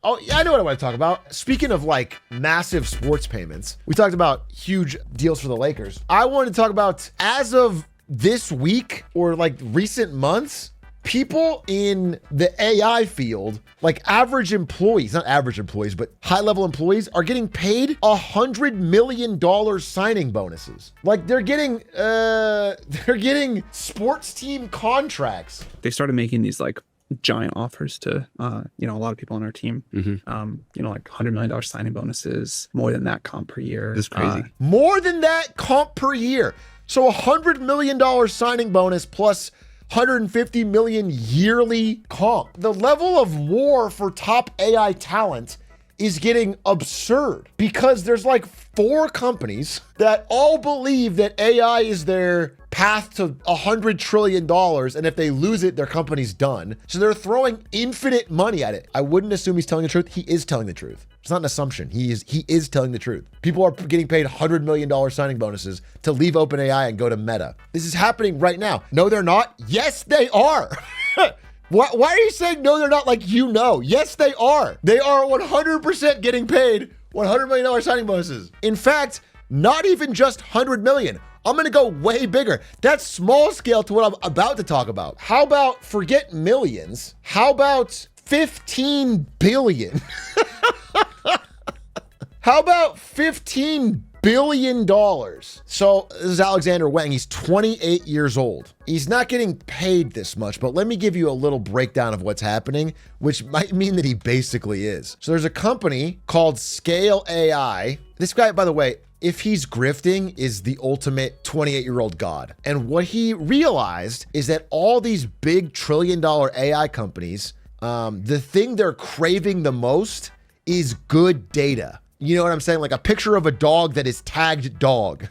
Oh, yeah, I know what I want to talk about. Speaking of like massive sports payments, we talked about huge deals for the Lakers. I wanted to talk about, as of this week or like recent months, people in the AI field, like average employees, not average employees, but high-level employees, are getting paid $100 million signing bonuses. Like they're getting sports team contracts. They started making these like giant offers to a lot of people on our team. Like $100 million signing bonuses, more than that comp per year. That's crazy. More than that comp per year. So $100 million signing bonus plus 150 million yearly comp. The level of war for top AI talent is getting absurd because there's like 4 companies that all believe that AI is their path to $100 trillion. And if they lose it, their company's done. So they're throwing infinite money at it. I wouldn't assume he's telling the truth. He is telling the truth. It's not an assumption. He is telling the truth. People are getting paid $100 million signing bonuses to leave OpenAI and go to Meta. This is happening right now. No, they're not. Yes, they are. Why are you saying no, they're not, like you know? Yes, they are. They are 100% getting paid $100 million signing bonuses. In fact, not even just 100 million. I'm going to go way bigger. That's small scale to what I'm about to talk about. How about, forget millions, how about 15 billion? How about $15 billion? So this is Alexander Wang. He's 28 years old. He's not getting paid this much, but let me give you a little breakdown of what's happening, which might mean that he basically is. So there's a company called Scale AI. This guy, by the way, if he's grifting, is the ultimate 28-year-old god. And what he realized is that all these big trillion-dollar AI companies, the thing they're craving the most is good data. You know what I'm saying? Like a picture of a dog that is tagged dog.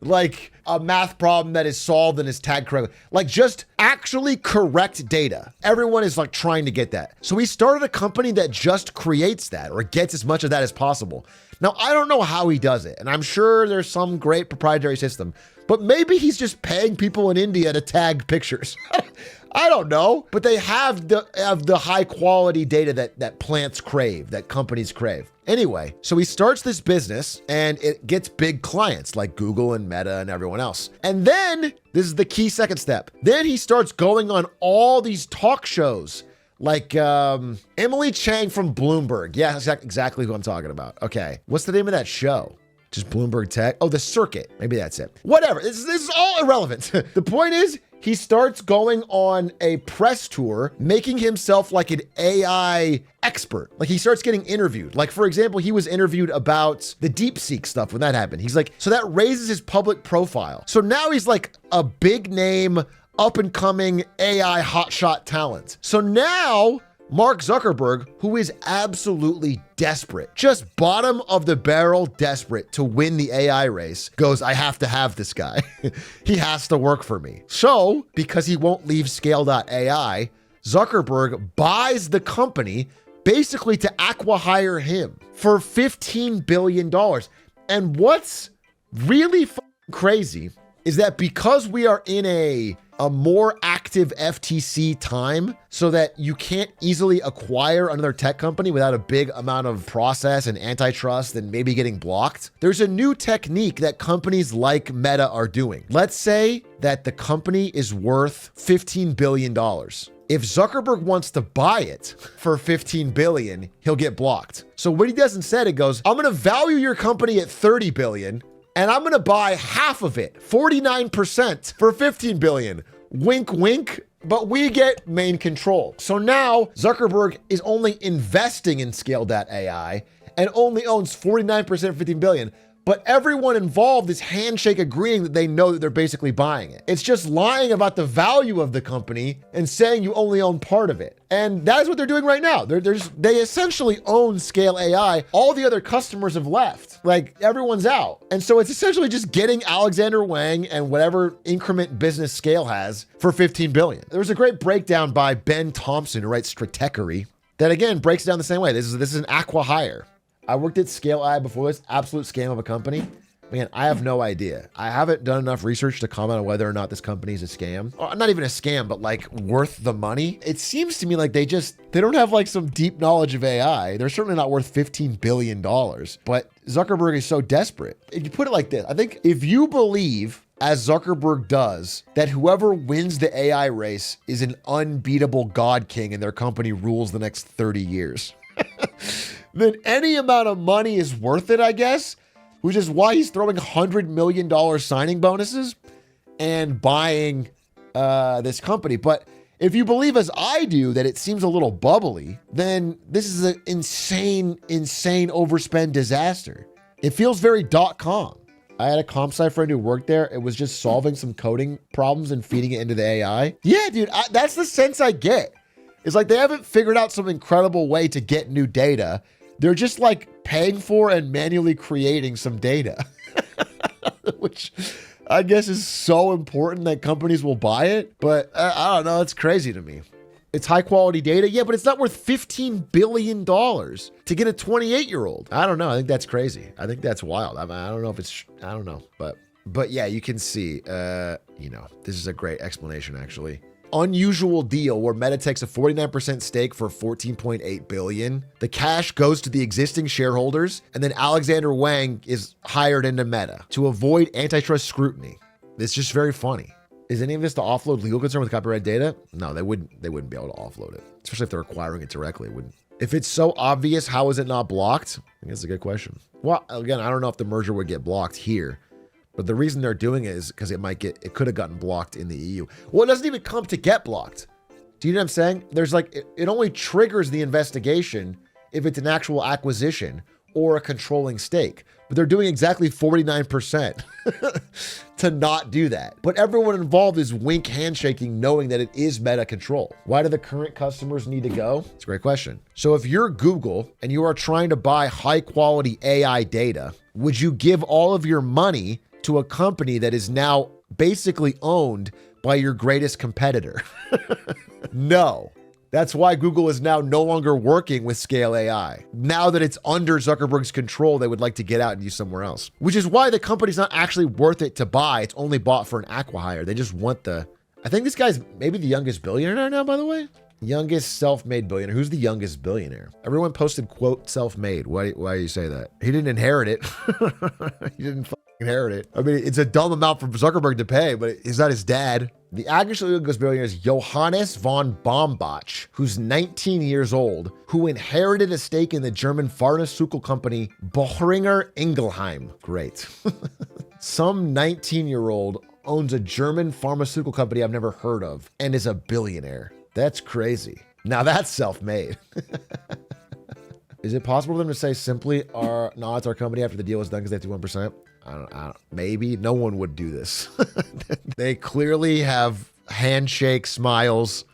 Like a math problem that is solved and is tagged correctly. Like just actually correct data. Everyone is like trying to get that. So he started a company that just creates that or gets as much of that as possible. Now, I don't know how he does it, and I'm sure there's some great proprietary system, but maybe he's just paying people in India to tag pictures. I don't know, but they have the high quality data that plants crave, that companies crave. Anyway, so he starts this business and it gets big clients like Google and Meta and everyone else. And then, this is the key second step, then he starts going on all these talk shows like Emily Chang from Bloomberg. Yeah, exactly who I'm talking about. Okay, what's the name of that show? Just Bloomberg Tech? Oh, The Circuit. Maybe that's it. Whatever, this is all irrelevant. The point is, he starts going on a press tour, making himself like an AI expert. Like he starts getting interviewed. Like for example, he was interviewed about the DeepSeek stuff when that happened. He's like, so that raises his public profile. So now he's like a big name, up and coming AI hotshot talent. So now Mark Zuckerberg, who is absolutely desperate, just bottom of the barrel desperate to win the AI race, goes, I have to have this guy. He has to work for me. So, because he won't leave Scale.ai, Zuckerberg buys the company basically to acqui-hire him for $15 billion. And what's really crazy is that because we are in a more active FTC time so that you can't easily acquire another tech company without a big amount of process and antitrust and maybe getting blocked, there's a new technique that companies like Meta are doing. Let's say that the company is worth $15 billion. If Zuckerberg wants to buy it for $15 billion, he'll get blocked. So what he does instead, it goes, I'm going to value your company at $30 billion. And I'm going to buy half of it, 49% for $15 billion. Wink, wink, but we get main control. So now Zuckerberg is only investing in Scale.ai and only owns 49% of $15 billion. But everyone involved is handshake agreeing that they know that they're basically buying it. It's just lying about the value of the company and saying you only own part of it. And that is what they're doing right now. They essentially own Scale AI. All the other customers have left. Like everyone's out. And so it's essentially just getting Alexander Wang and whatever increment business Scale has for $15 billion. There was a great breakdown by Ben Thompson, who writes Stratechery, that again breaks it down the same way. This is an acqui-hire. I worked at Scale AI before this, absolute scam of a company. Man, I have no idea. I haven't done enough research to comment on whether or not this company is a scam. Or not even a scam, but like worth the money. It seems to me like they don't have like some deep knowledge of AI. They're certainly not worth $15 billion, but Zuckerberg is so desperate. If you put it like this, I think if you believe, as Zuckerberg does, that whoever wins the AI race is an unbeatable God King and their company rules the next 30 years, then any amount of money is worth it, I guess. Which is why he's throwing $100 million signing bonuses and buying this company. But if you believe, as I do, that it seems a little bubbly, then this is an insane overspend disaster. It feels very .com. I had a comp sci friend who worked there. It was just solving some coding problems and feeding it into the AI. Yeah, dude, that's the sense I get. It's like they haven't figured out some incredible way to get new data. They're just like paying for and manually creating some data, which I guess is so important that companies will buy it. But I don't know. It's crazy to me. It's high quality data. Yeah, but it's not worth $15 billion to get a 28-year-old. I don't know. I think that's crazy. I think that's wild. I don't know if it's, I don't know. But yeah, you can see, this is a great explanation, actually. Unusual deal where Meta takes a 49% stake for $14.8 billion. The cash goes to the existing shareholders, and then Alexander Wang is hired into Meta to avoid antitrust scrutiny. It's just very funny. Is any of this to offload legal concern with copyright data? No, they wouldn't be able to offload it, especially if they're acquiring it directly. If it's so obvious, how is it not blocked? I think that's a good question. Well, again, I don't know if the merger would get blocked here. But the reason they're doing it is because it could have gotten blocked in the EU. Well, it doesn't even come to get blocked. Do you know what I'm saying? There's like, it only triggers the investigation if it's an actual acquisition or a controlling stake. But they're doing exactly 49% to not do that. But everyone involved is wink handshaking, knowing that it is Meta control. Why do the current customers need to go? It's a great question. So if you're Google and you are trying to buy high quality AI data, would you give all of your money to a company that is now basically owned by your greatest competitor? No. That's why Google is now no longer working with Scale AI. Now that it's under Zuckerberg's control, they would like to get out and use somewhere else. Which is why the company's not actually worth it to buy. It's only bought for an acqui-hire. They just want I think this guy's maybe the youngest billionaire now, by the way. Youngest self-made billionaire. Who's the youngest billionaire? Everyone posted, quote, self-made. Why do you say that? He didn't inherit it. He didn't inherit it. I mean, it's a dumb amount for Zuckerberg to pay, but it's not his dad. The actual youngest billionaire is Johannes von Bombach, who's 19 years old, who inherited a stake in the German pharmaceutical company Boehringer Ingelheim. Great. Some 19-year-old owns a German pharmaceutical company I've never heard of and is a billionaire. That's crazy. Now that's self-made. Is it possible for them to say simply, no, it's our company after the deal is done because they have to 1%? I don't, maybe. No one would do this. They clearly have handshake smiles,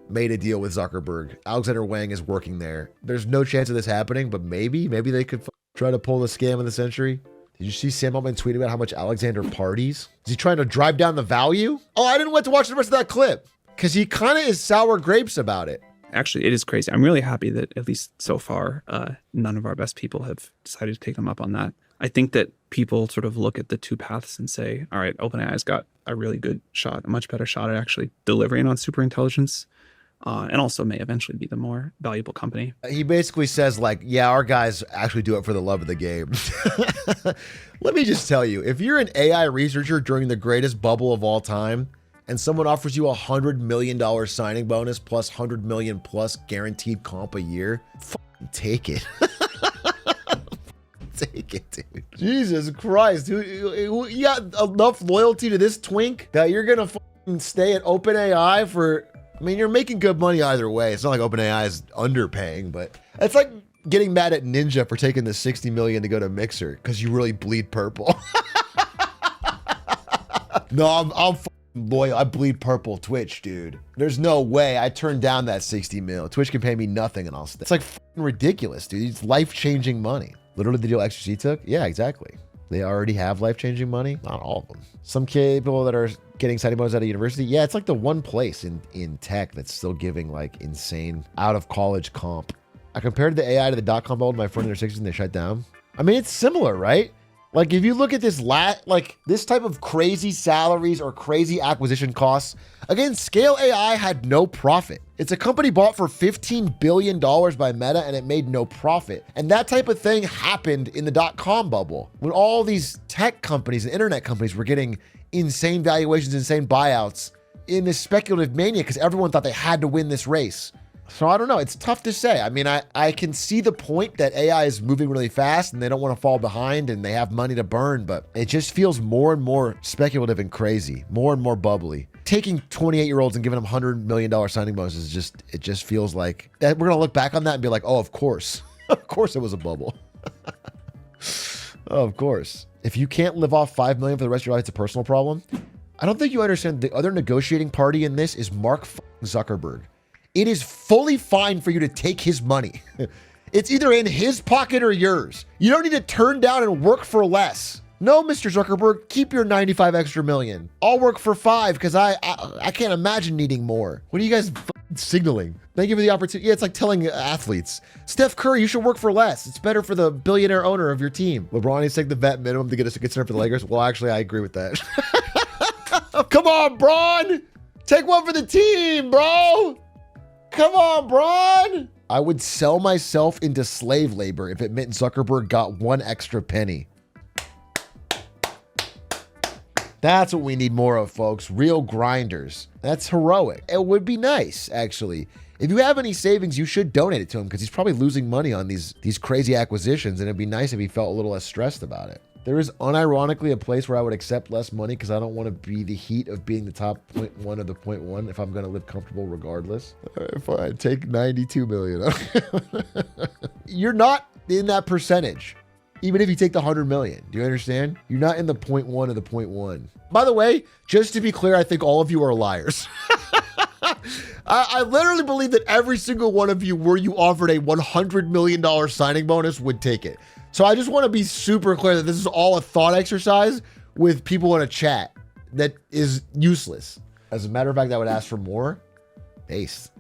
made a deal with Zuckerberg. Alexander Wang is working there. There's no chance of this happening, but maybe they could try to pull the scam of the century. Did you see Sam Altman tweet about how much Alexander parties? Is he trying to drive down the value? Oh, I didn't want to watch the rest of that clip because he kind of is sour grapes about it. Actually, it is crazy. I'm really happy that at least so far, none of our best people have decided to take them up on that. I think that people sort of look at the two paths and say, all right, OpenAI's got a really good shot, a much better shot at actually delivering on super intelligence, and also may eventually be the more valuable company. He basically says like, yeah, our guys actually do it for the love of the game. Let me just tell you, if you're an AI researcher during the greatest bubble of all time, and someone offers you $100 million signing bonus plus $100 million plus guaranteed comp a year, take it. Take it, dude. Jesus Christ. You got enough loyalty to this twink that you're going to stay at OpenAI for, I mean, you're making good money either way. It's not like OpenAI is underpaying, but it's like getting mad at Ninja for taking the $60 million to go to Mixer because you really bleed purple. No, I'm loyal. I bleed purple Twitch, dude. There's no way I turned down that 60 mil. Twitch can pay me nothing and I'll stay. It's like ridiculous, dude. It's life-changing money. Literally the deal XQC took? Yeah, exactly. They already have life-changing money. Not all of them. Some people that are getting signing bonus out of university. Yeah, it's like the one place in tech that's still giving like insane out-of-college comp. I compared the AI to the dot-com bubble to my friend in their 60s and they shut down. I mean, it's similar, right? Like if you look at this like this type of crazy salaries or crazy acquisition costs, again, Scale AI had no profit. It's a company bought for $15 billion by Meta and it made no profit. And that type of thing happened in the dot-com bubble when all these tech companies and internet companies were getting insane valuations, insane buyouts in this speculative mania because everyone thought they had to win this race. So I don't know. It's tough to say. I mean, I can see the point that AI is moving really fast and they don't want to fall behind and they have money to burn, but it just feels more and more speculative and crazy, more and more bubbly. Taking 28-year-olds and giving them $100 million signing bonuses it just feels like that we're going to look back on that and be like, oh, of course. Of course it was a bubble. Oh, of course. If you can't live off $5 million for the rest of your life, it's a personal problem. I don't think you understand the other negotiating party in this is Mark Zuckerberg. It is fully fine for you to take his money. It's either in his pocket or yours. You don't need to turn down and work for less. No, Mr. Zuckerberg, keep your 95 extra million. I'll work for 5 because I can't imagine needing more. What are you guys signaling? Thank you for the opportunity. Yeah, it's like telling athletes, Steph Curry, you should work for less. It's better for the billionaire owner of your team. LeBron needs to take the vet minimum to get us a concern for the Lakers. Well, actually, I agree with that. Come on, Bron. Take one for the team, bro. Come on, Bron. I would sell myself into slave labor if it meant Zuckerberg got 1 extra penny. That's what we need more of, folks. Real grinders. That's heroic. It would be nice, actually. If you have any savings, you should donate it to him because he's probably losing money on these crazy acquisitions, and it'd be nice if he felt a little less stressed about it. There is unironically a place where I would accept less money because I don't want to be the heat of being the top 0.1 of the 0.1 if I'm going to live comfortable regardless. If I take 92 million. You're not in that percentage. Even if you take the 100 million, do you understand? You're not in the 0.1 of the 0.1. By the way, just to be clear, I think all of you are liars. I literally believe that every single one of you, were you offered a $100 million signing bonus, would take it. So I just want to be super clear that this is all a thought exercise with people in a chat that is useless. As a matter of fact, I would ask for more. Ace.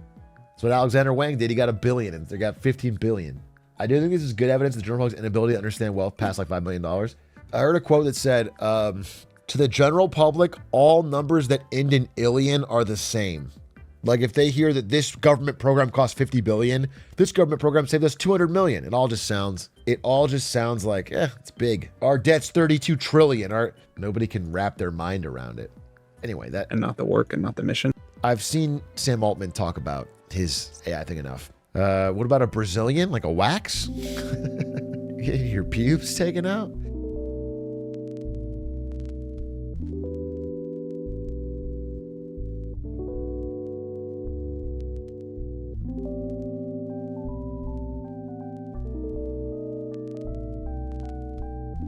That's what Alexander Wang did. He got $1 billion and they got 15 billion. I do think this is good evidence of the general public's inability to understand wealth past like $5 million. I heard a quote that said, to the general public, all numbers that end in illion are the same. Like if they hear that this government program cost 50 billion, this government program saved us 200 million. It all just sounds like, it's big. Our debt's 32 trillion. Nobody can wrap their mind around it. Anyway, and not the work and not the mission. I've seen Sam Altman talk about his AI thing enough. What about a Brazilian, like a wax? Getting your pubes taken out?